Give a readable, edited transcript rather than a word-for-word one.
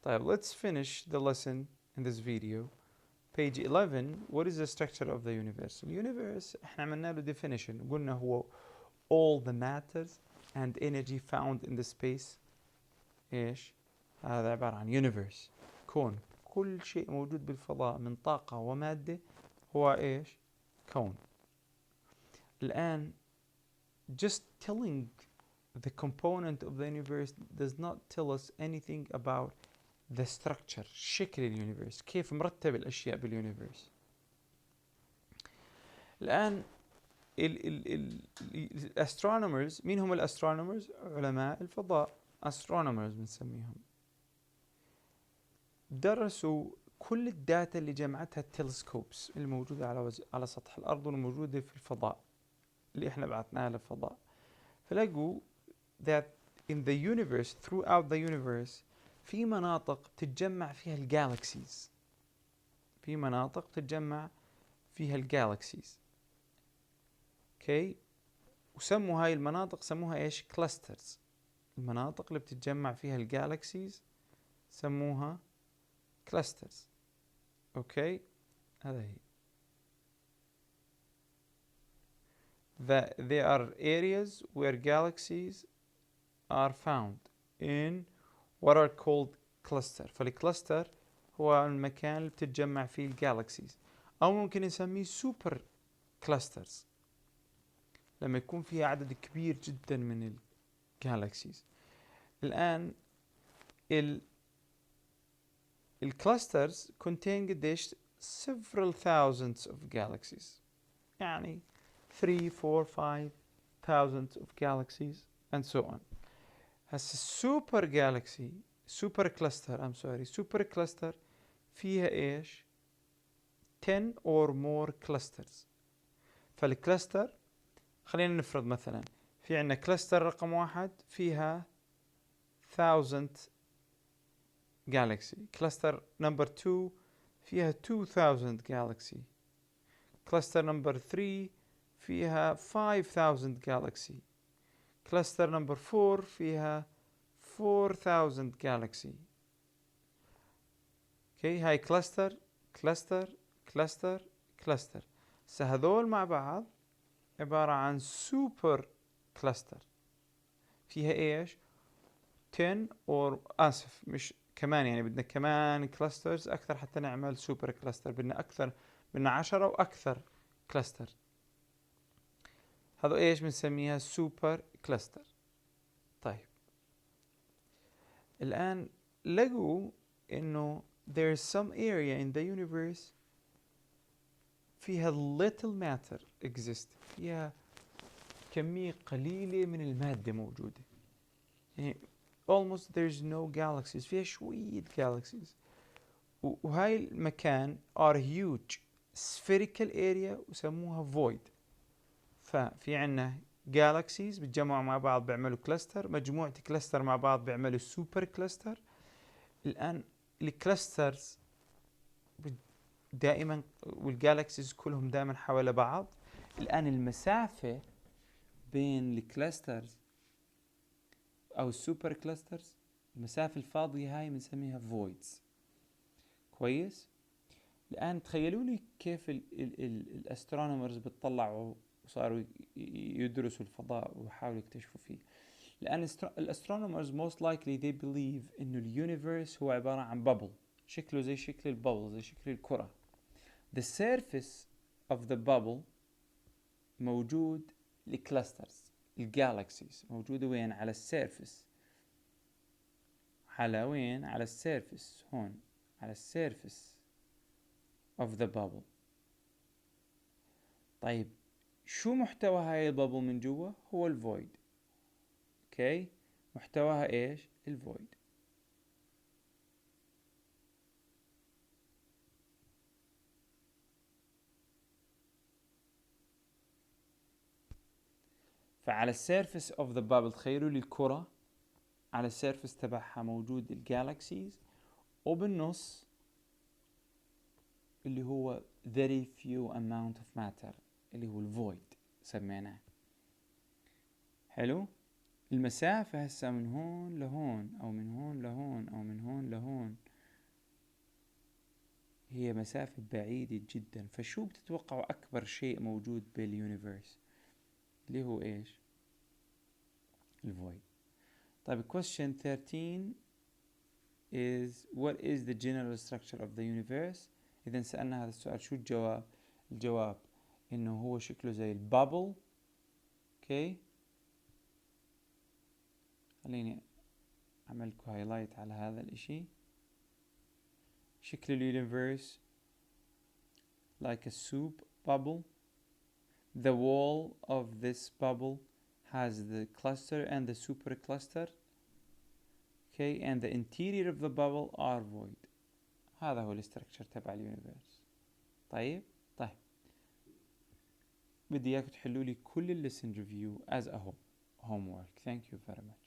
طيب, let's finish the lesson in this video. Page 11, what is the structure of the universe? الuniverse احنا عملنا له definition, قلنا هو all the matters and energy found in the space. ايش؟ هذا عبارة عن universe, كون. كل شيء موجود بالفضاء من طاقة ومادة هو ايش؟ كون. الآن just telling the component of the universe does not tell us anything about the structure, شكل اليونيفرس, كيف مرتب الأشياء باليونيفرس. الآن الأسترونومرز, مين هم الأسترونومرز؟ علماء الفضاء, أسترونومرز بنسميهم. درسوا كل الداتا اللي جمعتها التلسكوبس الموجودة على سطح الأرض والموجودة في الفضاء اللي احنا بعثناها للفضاء. فلقوا that in the universe, throughout the universe, في مناطق تتجمع فيها الجالكسيز. في مناطق تتجمع فيها الجالكسيز. اوكي, وسموا هاي المناطق, سموها ايش؟ كلاسترز. المناطق اللي بتتجمع فيها الجالكسيز سموها كلاسترز. اوكي, هذا هي. They are areas where galaxies are found in what are called cluster. فالكلاستر هو المكان اللي بتتجمع فيه الجالكسيز, أو ممكن نسميه سوبر كلاسترز لما يكون فيها عدد كبير جدا من الجالكسيز. الآن الكلاسترز contain قديش؟ several thousands of galaxies, يعني 3, 4, 5 thousands of galaxies and so on. هسه السوبر جالكسي, سوبر كلاستر, سوبر كلاستر فيها ايش؟ 10 or more clusters. فالكلاستر, خلينا نفرض مثلا في عندنا كلاستر رقم 1 فيها 1000 galaxy, كلاستر نمبر 2 فيها 2000 galaxy, كلاستر نمبر 3 فيها 5000 galaxy, كلاستر نمبر 4 فيها 4000 galaxy. اوكي, هاي كلاستر كلاستر كلاستر كلاستر. هذول مع بعض عبارة عن سوبر كلاستر فيها ايش؟ 10 or مش كمان, يعني بدنا كمان كلاسترز اكثر حتى نعمل سوبر كلاستر. بدنا اكثر, بدنا 10 واكثر كلاستر. هذا ايش بنسميها؟ سوبر كلاستر. طيب, الان لقوا انه there is some area in the universe فيها little matter exist, فيها كمية قليلة من المادة موجودة, يعني almost there's no galaxies, فيها شوية galaxies. وهاي المكان are huge spherical area وسموها void. ففي عنا galaxies بتجمعوا مع بعض بيعملوا كلاستر, مجموعة كلاستر مع بعض بيعملوا سوبر كلاستر. الآن الكلاسترز دائما والجالكسيز كلهم دائما حول بعض. الآن المسافة بين الكلاسترز أو السوبر كلاسترز, المسافة الفاضية هاي بنسميها voids. كويس؟ الآن تخيلوا لي كيف الأسترونومرز بتطلعوا وصاروا يدرسوا الفضاء ويحاولوا يكتشفوا فيه. الآن الأسترونومرز most likely they believe إنه اليونيفرس هو عبارة عن bubble, شكله زي شكل البابل, زي شكل الكرة. The surface of the bubble موجود الكلاسترز, الجالكسيز موجودة وين؟ على السيرفس. على وين؟ على السيرفس, هون على السيرفس of the bubble. طيب, شو محتوى هاي البابل من جوا؟ هو الفويد. اوكي, محتواها ايش؟ الفويد. فعلى السيرفس of the bubble تخيلوا لي الكرة, على السيرفس تبعها موجود الجالكسيز, وبالنص اللي هو very few amount of matter اللي هو الفويد سميناه. حلو. المسافة هسه من هون لهون, أو من هون لهون, أو من هون لهون, هي مسافة بعيدة جدا. فشو بتتوقعوا أكبر شيء موجود باليونيفيرس؟ اللي هو إيش؟ الفويد. طيب question 13 is what is the general structure of the universe؟ إذا سألنا هذا السؤال شو الجواب؟ الجواب إنه هو شكله زي البابل. اوكي، خليني أعملكوا هايلايت على هذا الإشي. شكل اليونيفيرس like a soup bubble. The wall of this bubble has the cluster and the supercluster. Okay, and the interior of the bubble are void. هذا هو الاستراكشر تبع اليونيفيرس. طيب بدي اياكم تحلوا لي كل الليسن ريفيو as a homework. Thank you very much.